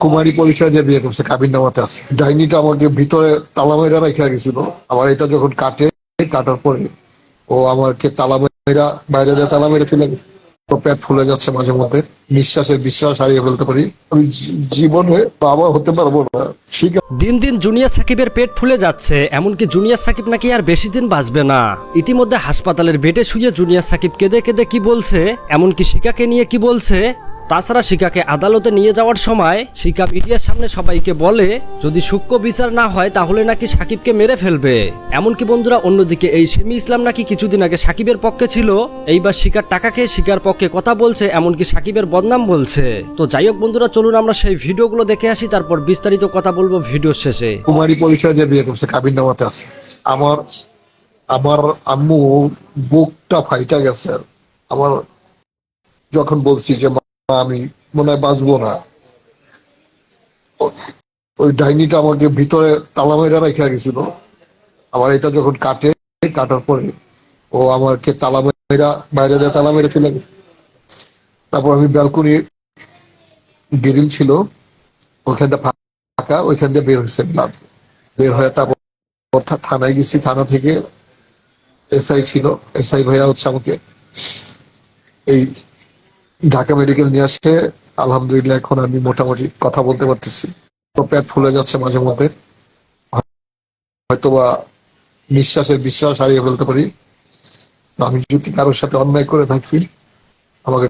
কুমারী পরিচয় দিয়ে বিয়ে করছে, কাবিন নামাতে আছে। ডাইনিটা আমাকে ভিতরে তালা মেরা রেখে গেছিল। আমার এটা যখন কাটার পরে ও আমাকে তালা মেরা বাইরে দিয়ে তালা মেরে ফেলে গেছে। তো পেট ফুলে যাচ্ছে মাঝে মধ্যে, বিশ্বাস হারিয়ে ফেলতে পারি। আমি জীবনে বাবা হতে পারবো না। দিন দিন জুনিয়র সাকিবের পেট ফুলে যাচ্ছে, এমনকি জুনিয়র সাকিব নাকি আর বেশি দিন বাঁচবে না। ইতিমধ্যে হাসপাতালের বেডে শুয়ে জুনিয়র সাকিব কেঁদে কেঁদে কি বলছে, এমনকি শিকাকে নিয়ে কি বলছে। তাছাড়া শিকাকে আদালতে নিয়ে যাওয়ার সময় শিকা মিডিয়ার সামনে সবাইকে বলে যদি সূক্ষ্ম বিচার না হয় তাহলে নাকি সাকিবকে মেরে ফেলবে। এমনকি বন্ধুরা, অন্যদিকে এই সিমি ইসলাম নাকি কিছুদিন আগে সাকিবের পক্ষে ছিল, এইবার শিকার টাকা খেয়ে শিকার পক্ষে কথা বলছে, এমনকি সাকিবের বদনাম বলছে। তো যাই হোক বন্ধুরা, চলুন আমরা সেই ভিডিওগুলো দেখে আসি, তারপর বিস্তারিত কথা বলবো ভিডিওর শেষে। কুমারী পরিচয় দিয়ে বিয়ে করছে, কাবিন নামাতে আছে। আমার আমার আম্মু বুকটা ফাইটা গেছে। আমার যখন বলছি যে মা, আমি মনে হয় বাঁচবো না, ওই ডাইনিটা আমাকে ভিতরে তালা মেরা রেখে গেছিল। আমার এটা যখন কাটার পরে ও আমাকে তালা মেরা বাইরে দিয়ে তালা মেরে ফেলে গেছে। তারপর আমি ব্যালকনি গ্রিল ছিল, ওইখানটা ফাঁকা, ওইখান দিয়ে বের হয়েছে ব্লাড। বের হয়ে তারপর থানায় গেছি। থানা থেকে এসআই ছিল, এসআই ভাইয়া হচ্ছে আমাকে এই ঢাকা মেডিকেল নিয়ে আসে। আলহামদুলিল্লাহ এখন আমি মোটামুটি কথা বলতে পারতেছি। তো পেট ফুলে যাচ্ছে মাঝে মধ্যে, হয়তোবা বিশ্বাস হারিয়ে ফেলতে পারি। আমি যদি কারোর সাথে অন্যায় করে থাকি আমাকে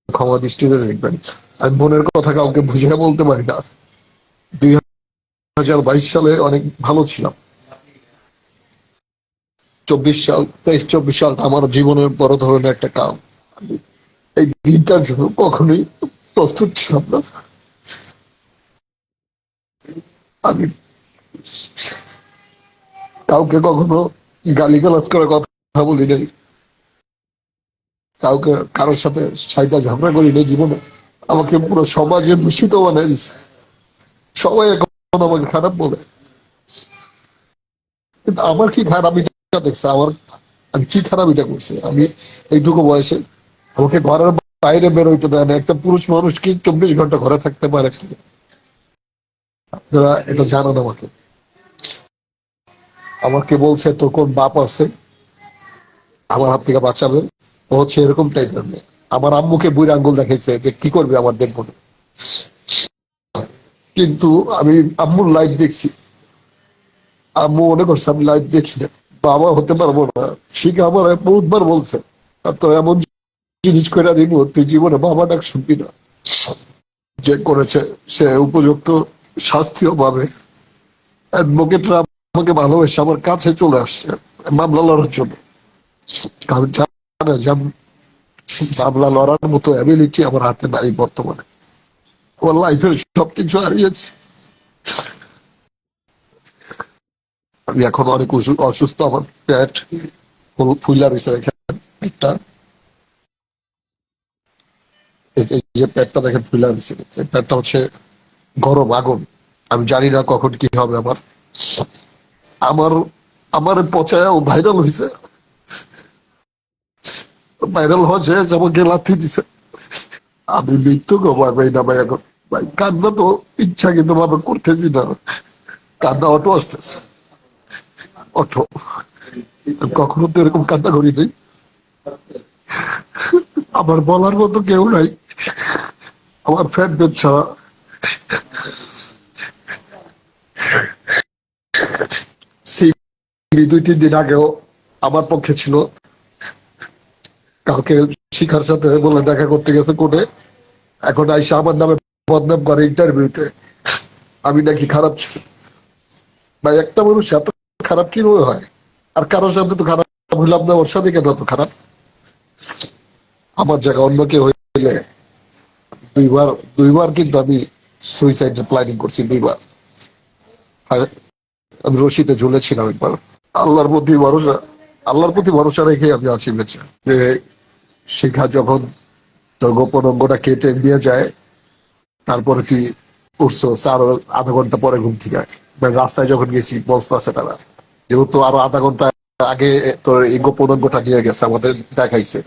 ক্ষমা দৃষ্টিতে দেখবেন। আমি বোনের কথা কাউকে বুঝিয়ে বলতে পারি না। 2022 সালে অনেক ভালো ছিলাম। 23-24 সালটা আমার জীবনের বড় ধরনের একটা কাম। আমি এই দিনটার জন্য কখনোই প্রস্তুত ছিলাম না। আমি কাউকে কখনো গালিগালাজ করার কথা বলি নাই, কাউকে কারোর সাথে সাইদা ঝগড়া করি নাই জীবনে। আমাকে পুরো সমাজে দূষিত বানাই দিচ্ছে। সবাই এখন আমাকে খারাপ বলে, কিন্তু আমার কি খারাপিটা দেখছে? আমি কি খারাপিটা করছি? আমি এইটুকু বয়সে আমাকে ঘরের বাইরে বের হইতে দেয় না। একটা পুরুষ মানুষ কি 24 ঘন্টা ঘরে থাকতে পারে? আপনারা এটা জানান আমাকে। আমাকে বলছে তোর কোন বাপ আছে আমার হাত থেকে বাঁচাবে? ও হচ্ছে এরকম টাইপের মেয়ে। আমার আম্মুকে বুড়ি আঙ্গুল দেখাইছে যে কি করবে আমার দেখবো না। কিন্তু আমি আম্মুর লাইফ দেখছি। আম্মু মনে করছে আমি লাইফ দেখি না, বাবা হতে পারবো না। শিখে আমার বহুতবার বলছে আর তো এমন জিনিস করে দিব তুই জীবনে বাবা ডাক শুনবি না। যে করেছে সে উপযুক্ত শাস্তিও পাবে। অ্যাডভোকেটরা আমাকে ভালোবেসে আমার কাছে চলে আসছে মামলা লড়ার জন্য। কারণ জানে যে আমি মামলা লড়ার মতো অ্যাবিলিটি আমার হাতে নাই বর্তমানে। আমার লাইফের সবকিছু হারিয়েছি। আমি এখন অনেক অসুস্থ। আমার পেট ফুলা রয়েছে এখানে একটা, এই যে পেটটা দেখেন ফুলা রয়েছে, এই পেটটা হচ্ছে গরম আগুন। আমি জানি না কখন কি হবে আমার। আমার আমার পচায় ও ভাইরাল হয়েছে। ভাইরাল হচ্ছে আমাকে লাথি দিছে। আমি মৃত্যুকে ভয় পাই না ভাই এখন। ভাই কান্না তো ইচ্ছা কিন্তু ভাবে করতেছি না। কান্না অটো আসতেছে, অটো। কখনো তো এরকম কান্না করি নাই। আমার বলার মতো কেউ নাই আমার ফ্যান পেজ ছাড়া। সেই 2-3 দিন আগেও আমার পক্ষে ছিল। কালকে শিখার সাথে বলে দেখা করতে গেছে কোর্টে। এখন আইসা আমার নামে বদনাম করে ইন্টারভিউতে আমি নাকি খারাপ ছিল। ভাই একটা মানুষ এত খারাপ কিভাবে হয়? আর কারোর সাথে তো খারাপ হইলাম না, ওর সাথে কেন এত খারাপ? আমার জায়গা অন্য কেউ হইলে দুইবার দুইবার কিন্তু আমি সুইসাইড প্ল্যানিং করছি, 2বার। আর আমি রশিতে ঝুলেছিলাম একবার। আল্লাহর প্রতি ভরসা, আল্লাহর প্রতি ভরসা রেখে আমি আছি বেঁচে। যে শিখা যখন তোর গোপন অঙ্গটা কেটে দিয়ে যায়, তারপরে তুই উঠছো আরো আধা ঘন্টা পরে ঘুম থেকে। রাস্তায় যখন গেছি বলতে আছে তারা, যেহেতু আরো আধা ঘন্টা আগে তোর এই গোপন অঙ্গটা নিয়ে গেছে আমাদের দেখাইছে।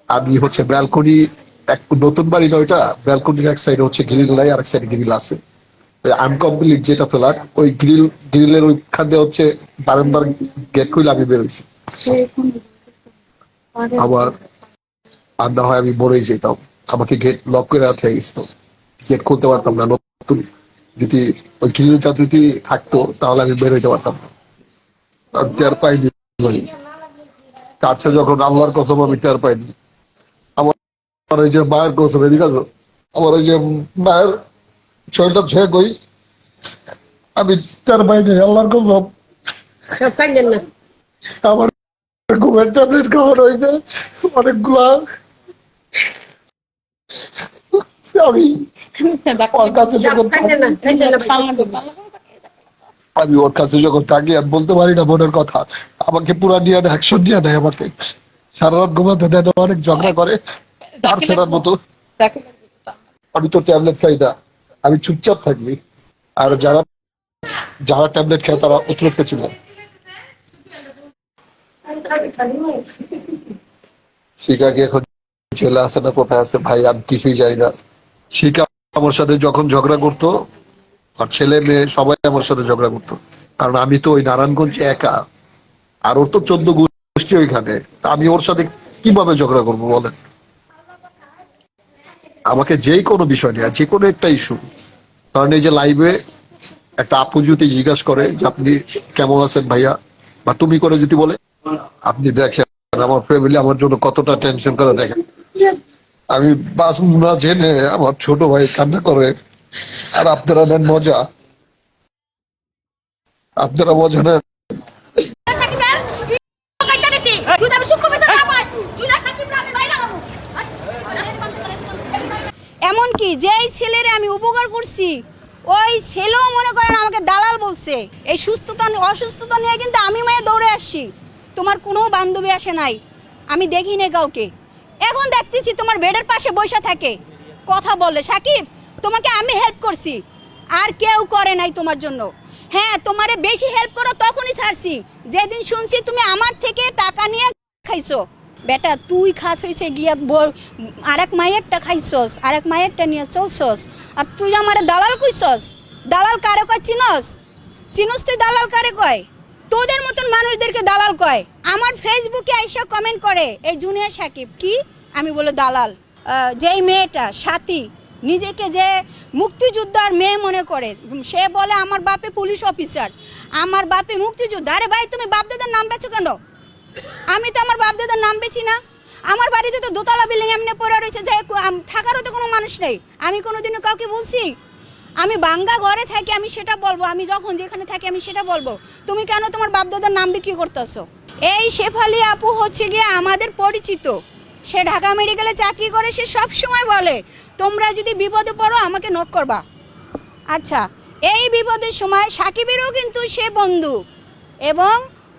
আমি হচ্ছে ব্যালকনি, এক নতুন বাড়ি না ওইটা, ব্যালকনির এক সাইডে হচ্ছে গ্রিল নাই, আর এক সাইডে গ্রিল আছে। আনকমপ্লিট যেটা ফ্ল্যাট, ওই গ্রিলের ওইখান দিয়ে হচ্ছে বারান্দার গেট খুলে আমি বেরোইছি। আবার আর না হয় আমি মরেই যেতাম, আমাকে গেট লক করে রাখা গেছিল, গেট খুলতে পারতাম না। নতুন যদি ওই গ্রিলটা যদি থাকতো তাহলে আমি বের হইতে পারতাম না। আর টের পাইনি ভাই, কাছে যখন আল্লাহর কসম আমি টের পাইনি। আমার ওই যে মায়ের কসম, এদিকে আসো, আমার ওই যে মায়ের শরীরটা ছুঁয়ে কই, আমি টের পাইনি আল্লাহর কসম। আমার ঘুমের ট্যাবলেট খাওয়ানো হয়েছে অনেকগুলা। আমি ওর কাছে যখন আমি ওর কাছে যখন থাকি আর বলতে পারি না বোনের কথা, আমাকে পুরা নিয়ে নেয়, অ্যাকশন নিয়ে নেয় আমাকে, সারা রাত ঘুমাতে দেয় না, অনেক ঝগড়া করে তার ছেড়ার মতো। আমি তো ট্যাবলেট খাই না, আমি চুপচাপ থাকবি। আর যারা যারা ট্যাবলেট খায় তারা অতিরিক্ত ছিল। শিখা কি এখন ছেলে আছে না কোথায় আছে ভাই আমি কিছুই জানি না। শিখা আমার সাথে যখন ঝগড়া করতো, আর ছেলে মেয়ে সবাই আমার সাথে ঝগড়া করতো, কারণ আমি তো ওই নারায়ণগঞ্জে একা, আর ওর তো 14 গোষ্ঠী ওইখানে, তা আমি ওর সাথে কিভাবে ঝগড়া করবো বলেন। আমাকে যেই কোনো বিষয় নিয়ে যে কোনো একটা ইস্যু, কারণ এই যে লাইভে একটা আপু যদি জিজ্ঞাসা করে যে আপনি কেমন আছেন ভাইয়া, বা তুমি করে যদি বলে, আপনি দেখেন আমার ফ্যামিলি আমার জন্য কতটা টেনশন করে, দেখেন আমি বাস না জেনে আমার ছোট ভাই কান্না করে, আর আপনারা নেন মজা, আপনারা মজা নেন। এমনকি যেই ছেলের আমি উপকার করছি ওই ছেলেও মনে করেন আমাকে দালাল বলছে। এই সুস্থতা অসুস্থতা নিয়ে কিন্তু আমি মায়ে দৌড়ে আসছি, তোমার কোনো বান্ধবী আসে নাই, আমি দেখি না কাউকে। এখন দেখতেছি তোমার বেডের পাশে বসে থাকে, কথা বলে সাকিব তোমাকে আমি হেল্প করছি, আর কেউ করে নাই তোমার জন্য। হ্যাঁ তোমারে বেশি হেল্প করো তখনই ছাড়ছি যেদিন শুনছি তুমি আমার থেকে টাকা নিয়ে খাইছো। বেটা তুই খাস হয়েছে গিয়া আরেক মায়েরটা খাইছস, আরেক মায়েরটা নিয়ে চলছস, আর তুই আমার দালাল কইছস। দালাল কারে কয় চিনস? চিনস তুই দালাল কারে কয়? তোদের মতন মানুষদেরকে দালাল কয়। আমার ফেসবুকে আইসা কমেন্ট করে এই জুনিয়র সাকিব কি, আমি বলে দালাল। যেই মেয়েটা সাথী নিজেকে যে মুক্তিযোদ্ধার মেয়ে মনে করে, সে বলে আমার বাপে পুলিশ অফিসার, আমার বাপে মুক্তিযোদ্ধা। আরে ভাই তুমি বাপদাদার নাম বেচো কেন? আমি তো আমার বাপদাদার নাম বেছি না। আমার বাড়িতে তো দোতলা বিল্ডিং এমনি পড়ে রয়েছে যে থাকারও তো কোনো মানুষ নেই। আমি কোনোদিনও কাউকে বলছি আমি বাঙ্গা ঘরে থাকি আমি সেটা বলবো, আমি যখন যেখানে থাকি আমি সেটা বলবো। তুমি কেন তোমার বাপদাদার নাম বিক্রি করতেছো? এই শেফালি আপু হচ্ছে গিয়ে আমাদের পরিচিত, সে ঢাকা মেডিকেলে চাকরি করে। সে সব সময় বলে তোমরা যদি বিপদে পড়ো আমাকে নক করবা। আচ্ছা এই বিপদের সময় সাকিবেরও কিন্তু সে বন্ধু, এবং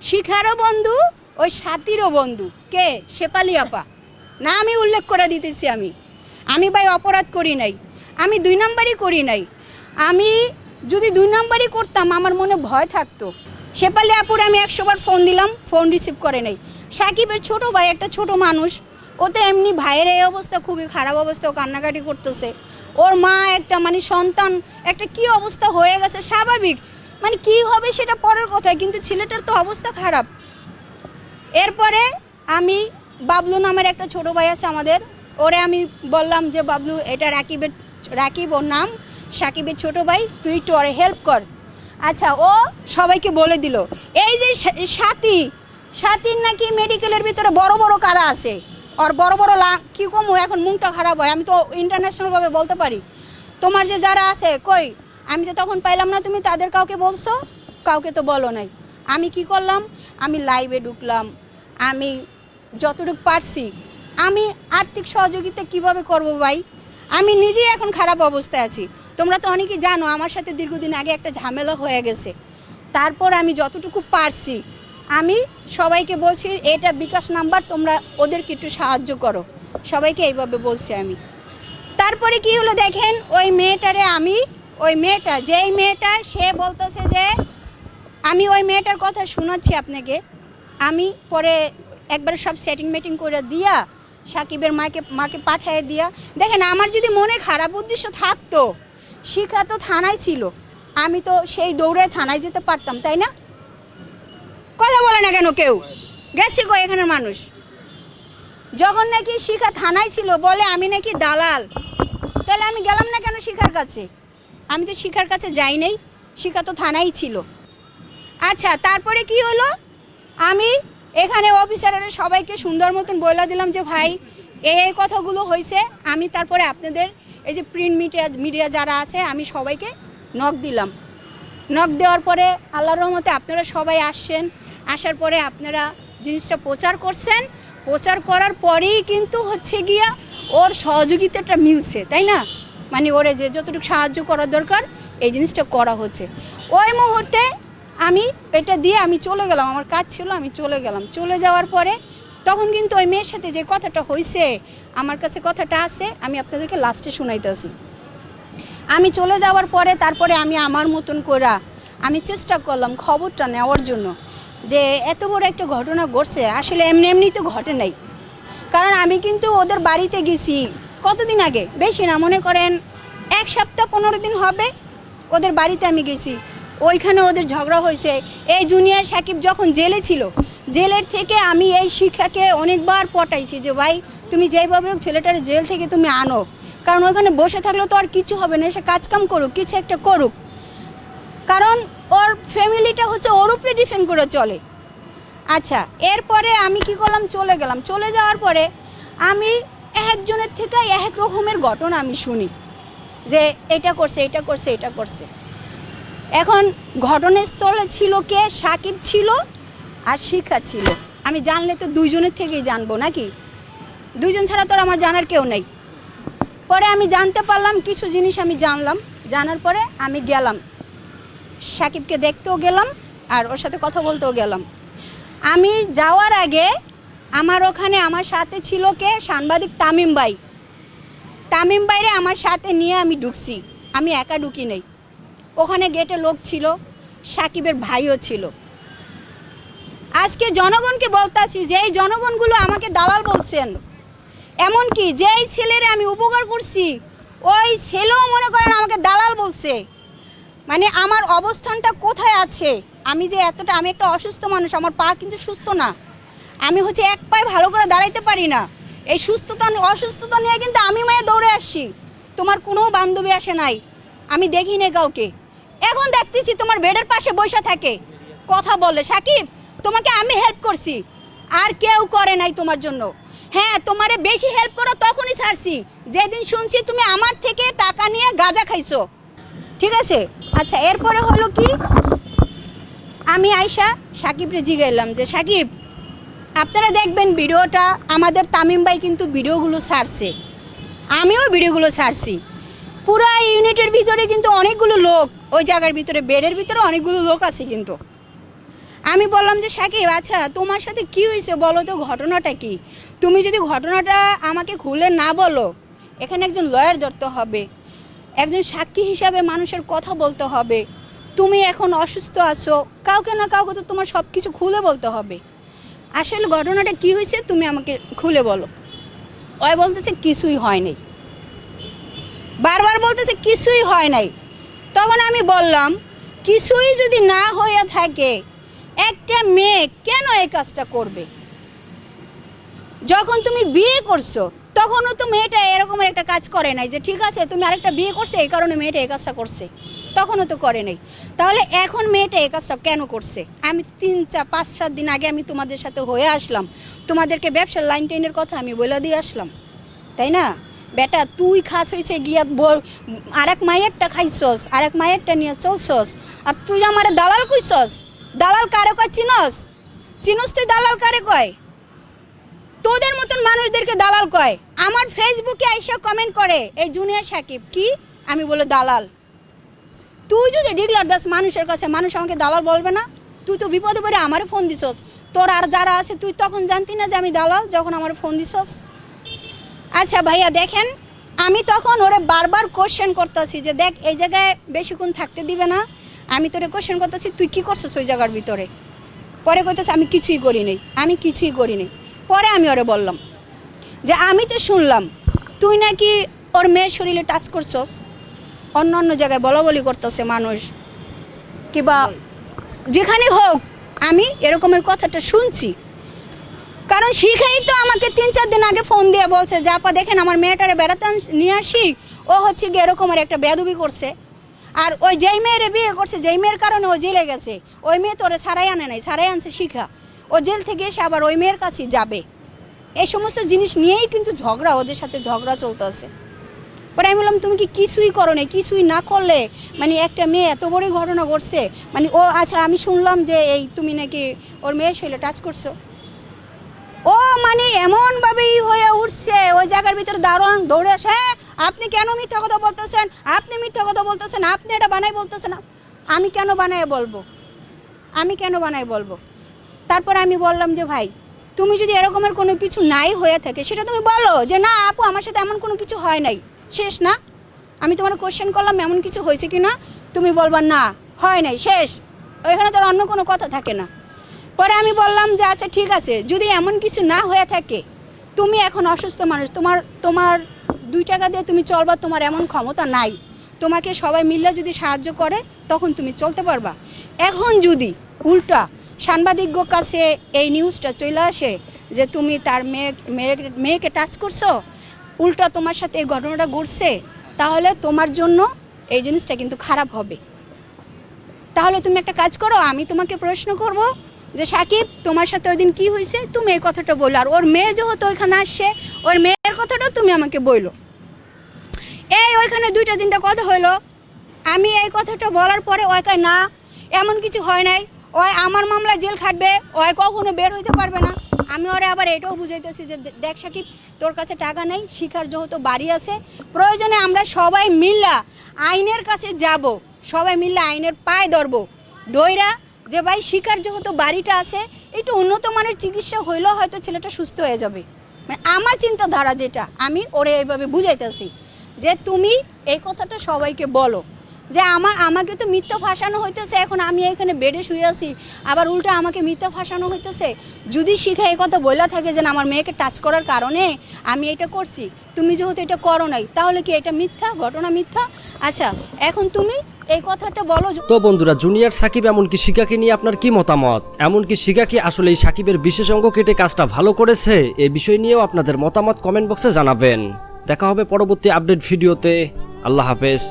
শিখারও বন্ধু, ওই সাথীরও বন্ধু। কে? শেফালি আপা। না আমি উল্লেখ করে দিতেছি, আমি ভাই অপরাধ করি নাই, আমি 2 নম্বরই করি নাই। আমি যদি 2 নম্বরই করতাম আমার মনে ভয় থাকতো। শেফালি আপুর আমি 100 বার ফোন দিলাম, ফোন রিসিভ করে নাই। সাকিবের ছোট ভাই একটা ছোট মানুষ, ও তো এমনি ভাইয়ের এই অবস্থা খুবই খারাপ অবস্থা, ও কান্নাকাটি করতেছে। ওর মা একটা মানে সন্তান একটা কি অবস্থা হয়ে গেছে, স্বাভাবিক মানে কি হবে সেটা পরের কথা, কিন্তু ছেলেটার তো অবস্থা খারাপ। এরপরে আমি বাবলু নামের একটা ছোট ভাই আছে আমাদের, ওরে আমি বললাম যে বাবলু এটা রাকিব ওর নাম, সাকিবের ছোট ভাই, তুই একটু ওরে হেল্প কর। আচ্ছা ও সবাইকে বলে দিল এই যে সাথীর নাকি মেডিকেলের ভিতরে বড় বড় কারা আছে, আর বড় বড় কি কম এখন মুখটা খারাপ হয়, আমি তো ইন্টারন্যাশনালভাবে বলতে পারি। তোমার যে যারা আছে কই, আমি তো তখন পাইলাম না, তুমি তাদের কাউকে বলছো? কাউকে তো বলো নাই। আমি কি করলাম, আমি লাইভে ঢুকলাম, আমি যতটুকু পারছি। আমি আর্থিক সহযোগিতা কিভাবে করব ভাই, আমি নিজেই এখন খারাপ অবস্থায় আছি। তোমরা তো অনেকেই জানো আমার সাথে দীর্ঘদিন আগে একটা ঝামেলা হয়ে গেছে। তারপর আমি যতটুকু পারছি আমি সবাইকে বলছি এটা বিকাশ নাম্বার, তোমরা ওদেরকে একটু সাহায্য করো, সবাইকে এইভাবে বলছি আমি। তারপরে কি হলো দেখেন, ওই মেয়েটারে আমি, ওই মেয়েটা যেই মেয়েটা সে বলতেছে যে আমি ওই মেয়েটার কথা শোনাচ্ছি আপনাকে। আমি পরে একবার সব সেটিং মেটিং করে দিয়া সাকিবের মাকে পাঠিয়ে দিয়া। দেখেন, আমার যদি মনে খারাপ উদ্দেশ্য থাকতো, শিখা তো থানায় ছিল, আমি তো সেই দৌড়ে থানায় যেতে পারতাম, তাই না? কথা বলে না কেন কেউ? গেছে গো এখানের মানুষ। যখন নাকি শিখা থানায় ছিল বলে আমি নাকি দালাল, তাহলে আমি গেলাম না কেন শিখার কাছে? আমি তো শিখার কাছে যাই নাই, শিখা তো থানায় ছিল। আচ্ছা, তারপরে কি হলো? আমি এখানে অফিসারের সবাইকে সুন্দর মতন বলে দিলাম যে ভাই এই কথাগুলো হয়েছে। আমি তারপরে আপনাদের এই যে প্রিন্ট মিডিয়া যারা আছে, আমি সবাইকে নক দিলাম। নক দেওয়ার পরে আল্লাহর রহমতে আপনারা সবাই আসছেন। আসার পরে আপনারা জিনিসটা প্রচার করছেন। প্রচার করার পরেই কিন্তু হচ্ছে গিয়া ওর সহযোগিতাটা মিলছে, তাই না? মানে ওরে যে যতটুকু সাহায্য করার দরকার এই জিনিসটা করা হচ্ছে। ওই মুহূর্তে আমি এটা দিয়ে আমি চলে গেলাম, আমার কাজ ছিল, আমি চলে গেলাম। চলে যাওয়ার পরে তখন কিন্তু ওই মেয়ের সাথে যে কথাটা হয়েছে, আমার কাছে কথাটা আছে, আমি আপনাদেরকে লাস্টে শোনাইতেছি। আমি চলে যাওয়ার পরে তারপরে আমি আমার মতন করে আমি চেষ্টা করলাম খবরটা নেওয়ার জন্য, যে এত বড় একটা ঘটনা ঘটছে। আসলে এমনি এমনি তো ঘটে নাই, কারণ আমি কিন্তু ওদের বাড়িতে গেছি কতদিন আগে, বেশি না, মনে করেন 1 সপ্তাহ 15 দিন হবে ওদের বাড়িতে আমি গেছি। ওইখানে ওদের ঝগড়া হয়েছে। এই জুনিয়র সাকিব যখন জেলে ছিল, জেলের থেকে আমি এই শিক্ষাকে অনেকবার পটাইছি যে ভাই তুমি যেইভাবে হোক ছেলেটার জেল থেকে তুমি আনো, কারণ ওইখানে বসে থাকলে তো আর কিছু হবে না, এসে কাজকাম করুক, কিছু একটা করুক। কারণ ওর ফ্যামিলিটা হচ্ছে ওর উপরে ডিপেন্ড করে চলে। আচ্ছা, এরপরে আমি কি করলাম, চলে গেলাম। চলে যাওয়ার পরে আমি একজনের থেকে এক রকমের ঘটনা আমি শুনি যে এটা করছে, এটা করছে, এটা করছে। এখন ঘটনাস্থলে ছিল কে? সাকিব ছিল আর শিখা ছিল। আমি জানলে তো দুইজনের থেকেই জানবো নাকি? দুইজন ছাড়া তো আর আমার জানার কেউ নেই। পরে আমি জানতে পারলাম কিছু জিনিস, আমি জানলাম। জানার পরে আমি গেলাম, সাকিবকে দেখতেও গেলাম আর ওর সাথে কথা বলতেও গেলাম। আমি যাওয়ার আগে আমার ওখানে আমার সাথে ছিল কে? সাংবাদিক তামিম ভাই। তামিম ভাইরে আমার সাথে নিয়ে আমি ঢুকছি, আমি একা ঢুকি নেই। ওখানে গেটে লোক ছিল, সাকিবের ভাইও ছিল। আজকে জনগণকে বলতাছি যে এই জনগণগুলো আমাকে দালাল বলছেন, এমনকি যেই ছেলেরা আমি উপকার করছি ওই ছেলেও মনে করেন আমাকে দালাল বলছে। মানে আমার অবস্থানটা কোথায় আছে? আমি যে এতটা, আমি একটা অসুস্থ মানুষ, আমার পা কিন্তু সুস্থ না, আমি হচ্ছে এক পায়ে ভালো করে দাঁড়াইতে পারি না। এই অসুস্থতা নিয়ে কিন্তু আমি মায়ে দৌড়ে আসছি। তোমার কোনো বান্ধবী আসে নাই, আমি দেখি না কাউকে। এখন দেখতেছি তোমার বেডের পাশে বসে থাকে, কথা বলে। সাকিব, তোমাকে আমি হেল্প করছি, আর কেউ করে নাই তোমার জন্য। হ্যাঁ, তোমারে বেশি হেল্প করো তখনই ছাড়ছি যেদিন শুনছি তুমি আমার থেকে টাকা নিয়ে গাঁজা খাইছো, ঠিক আছে? আচ্ছা, এরপরে হলো কি, আমি আয়শা সাকিবরে জিগাইলাম যে সাকিব, আপনারা দেখবেন ভিডিওটা, আমাদের তামিম ভাই কিন্তু ভিডিওগুলো ছাড়ছে, আমিও ভিডিওগুলো ছাড়ছি। পুরো ইউনিটের ভিতরে কিন্তু অনেকগুলো লোক, ওই জায়গার ভিতরে বেডের ভিতরে অনেকগুলো লোক আছে। কিন্তু আমি বললাম যে সাকিব, আচ্ছা তোমার সাথে কি হয়েছে বলো তো, ঘটনাটা কি? তুমি যদি ঘটনাটা আমাকে খুলে না বলো, এখানে একজন লয়ার ধরতে হবে, একজন সাক্ষী হিসাবে মানুষের কথা বলতে হবে। তুমি এখন অসুস্থ আছো, কাউকে না কাউকে তো তোমার সব কিছু খুলে বলতে হবে। আসলে ঘটনাটা কি হয়েছে তুমি আমাকে খুলে বলো। ওই বলতেছে কিছুই হয় নাই, বারবার বলতেছে কিছুই হয় নাই। তখন আমি বললাম কিছুই যদি না হয়ে থাকে একটা মেয়ে কেন এই কাজটা করবে? যখন তুমি বিয়ে করছো তখনও তো মেয়েটা এরকমের একটা কাজ করে নাই যে ঠিক আছে তুমি আরেকটা বিয়ে করছে এই কারণে মেয়েটা এই কাজটা করছে, তখনও তো করে নাই। তাহলে এখন মেয়েটা এই কাজটা কেন করছে? আমি 3-4-5-7 দিন আগে আমি তোমাদের সাথে হয়ে আসলাম, তোমাদেরকে ব্যবসার লাইন টেনের কথা আমি বলে দিয়ে আসলাম, তাই না? বেটা তুই খাস হয়েছে গিয়া আরেক মায়েরটা খাইছস, আরেক মায়েরটা নিয়ে চলছস, আর তুই আমার দালাল কইছস। দালাল কারে কয় চিনস? চিনস তুই দালাল কারে কয়? তোদের মতন মানুষদেরকে দালাল কয়। আমার ফেসবুকে আইসা কমেন্ট করে এই জুনিয়র সাকিব কি, আমি বলে দালাল। তুই যদি ডিগলার দাস মানুষের কাছে, মানুষ আমাকে দালাল বলবে না? তুই তো বিপদে পড়ে আমারে ফোন দিছস, তোর আর যারা আছে তুই তখন জানতি না যে আমি দালাল যখন আমার ফোন দিছস? আচ্ছা ভাইয়া দেখেন, আমি তখন ওরে বারবার কোশ্চেন করতেছি যে দেখ এই জায়গায় বেশিক্ষণ থাকতে দিবে না, আমি তোরে কোশ্চেন করতেছি তুই কি করছিস ওই জায়গার ভিতরে? পরে কইতেছে আমি কিছুই করি নাই, আমি কিছুই করি নাই। পরে আমি ওরে বললাম যে আমি তো শুনলাম তুই নাকি ওর মেয়ের শরীরে টাচ করছস, অন্য অন্য জায়গায় বলাবলি করতেছে মানুষ, কিবা যেখানে হোক আমি এরকমের কথাটা শুনছি। কারণ শিখাই তো আমাকে 3-4 দিন আগে ফোন দিয়ে বলছে যে আপা দেখেন আমার মেয়েটারে বেড়াতে নিয়ে আসি, ও হচ্ছে গিয়ে এরকমের একটা বেয়াদবি করছে। আর ওই যেই মেয়েরে বিয়ে করছে, যেই মেয়ের কারণে ও জেলে গেছে, ওই মেয়ে তো ওরে ছাড়াই আনে নাই, ছাড়াই আনছে শিখা। ও জেল থেকে এসে আবার ওই মেয়ের কাছে যাবে, এই সমস্ত জিনিস নিয়েই কিন্তু ঝগড়া, ওদের সাথে ঝগড়া চলতেছে। বাট আমি বললাম তুমি কি কিছুই করো না, কিছুই না করলে মানে একটা মেয়ে এত বড় ঘটনা ঘটছে, মানে ও আচ্ছা আমি শুনলাম যে এই তুমি নাকি ওর মেয়ের শরীরে টাচ করছো। ও মানে এমনভাবেই হয়ে উঠছে ওই জায়গার ভিতরে দারুণ দৌড়ে আসে, হ্যাঁ আপনি কেন মিথ্যা কথা বলতেছেন, আপনি মিথ্যা কথা বলতেছেন, আপনি এটা বানাই বলতেছেন না। আমি কেন বানায় বলবো, আমি কেন বানায় বলবো? তারপর আমি বললাম যে ভাই তুমি যদি এরকমের কোনো কিছু নাই হয়ে থাকে সেটা তুমি বলো যে না আপু আমার সাথে এমন কোনো কিছু হয় নাই, শেষ না। আমি তোমার কোশ্চেন করলাম এমন কিছু হয়েছে কি না, তুমি বলবা না হয় নাই, শেষ। ওইখানে তোর অন্য কোনো কথা থাকে না। পরে আমি বললাম যে আচ্ছা ঠিক আছে, যদি এমন কিছু না হয়ে থাকে, তুমি এখন অসুস্থ মানুষ, তোমার 2 টাকা দিয়ে তুমি চলবা, তোমার এমন ক্ষমতা নাই, তোমাকে সবাই মিলে যদি সাহায্য করে তখন তুমি চলতে পারবা। এখন যদি উল্টা সাংবাদিকদের কাছে এই নিউজটা চলে আসে যে তুমি তার মেয়েকে টাচ করছো, উল্টা তোমার সাথে এই ঘটনাটা ঘটছে, তাহলে তোমার জন্য এই জিনিসটা কিন্তু খারাপ হবে। তাহলে তুমি একটা কাজ করো, আমি তোমাকে প্রশ্ন করব যে সাকিব তোমার সাথে ওই দিন কী হয়েছে, তুমি এই কথাটা বলো। আর ওর মেয়ে যেহেতু ওইখানে আসছে, ওর মেয়ের কথাটাও তুমি আমাকে বললো। এই ওইখানে 2-3টা কথা হইলো, আমি এই কথাটা বলার পরে ওই কয় না এমন কিছু হয় নাই, ওই আমার মামলা জেল খাটবে, ওই কখনো বের হইতে পারবে না। আমি ওরে আবার এটাও বুঝাইতেছি যে দেখ সাকিব তোর কাছে টাকা নেই, শিখার যেহেতু বাড়ি আছে, প্রয়োজনে আমরা সবাই মিল্লা আইনের কাছে যাব, সবাই মিল্লা আইনের পায়ে ধরবো, দইরা যে ভাই শিখার যেহেতু বাড়িটা আছে, একটু উন্নত মানের চিকিৎসা হইলেও হয়তো ছেলেটা সুস্থ হয়ে যাবে। মানে আমার চিন্তাধারা যেটা, আমি ওরে এইভাবে বুঝাইতেছি যে তুমি এই কথাটা সবাইকে বলো যে আমাকে তো মিথ্যা ফাঁসানো হইতেছে, এখন আমি এখানে বেডে শুয়ে আছি, আবার উল্টা আমাকে মিথ্যা ফাঁসানো হইতেছে। যদি শিখা এই কথা বলা থাকে যে না আমার মেয়েকে টাচ করার কারণে আমি এটা করছি, তুমি যেহেতু এটা করো নাই, তাহলে কি এটা মিথ্যা ঘটনা, মিথ্যা? আচ্ছা এখন তুমি এই কথাটা বলো। তো বন্ধুরা, জুনিয়র সাকিব এমনকি শিখাকে নিয়ে আপনার কি মতামত? এমনকি শিখা কি আসলে এই সাকিবের বিশেষ অঙ্গ কেটে কাজটা ভালো করেছে? এই বিষয় নিয়েও আপনাদের মতামত কমেন্ট বক্সে জানাবেন। দেখা হবে পরবর্তী আপডেট ভিডিওতে। আল্লাহ হাফেজ।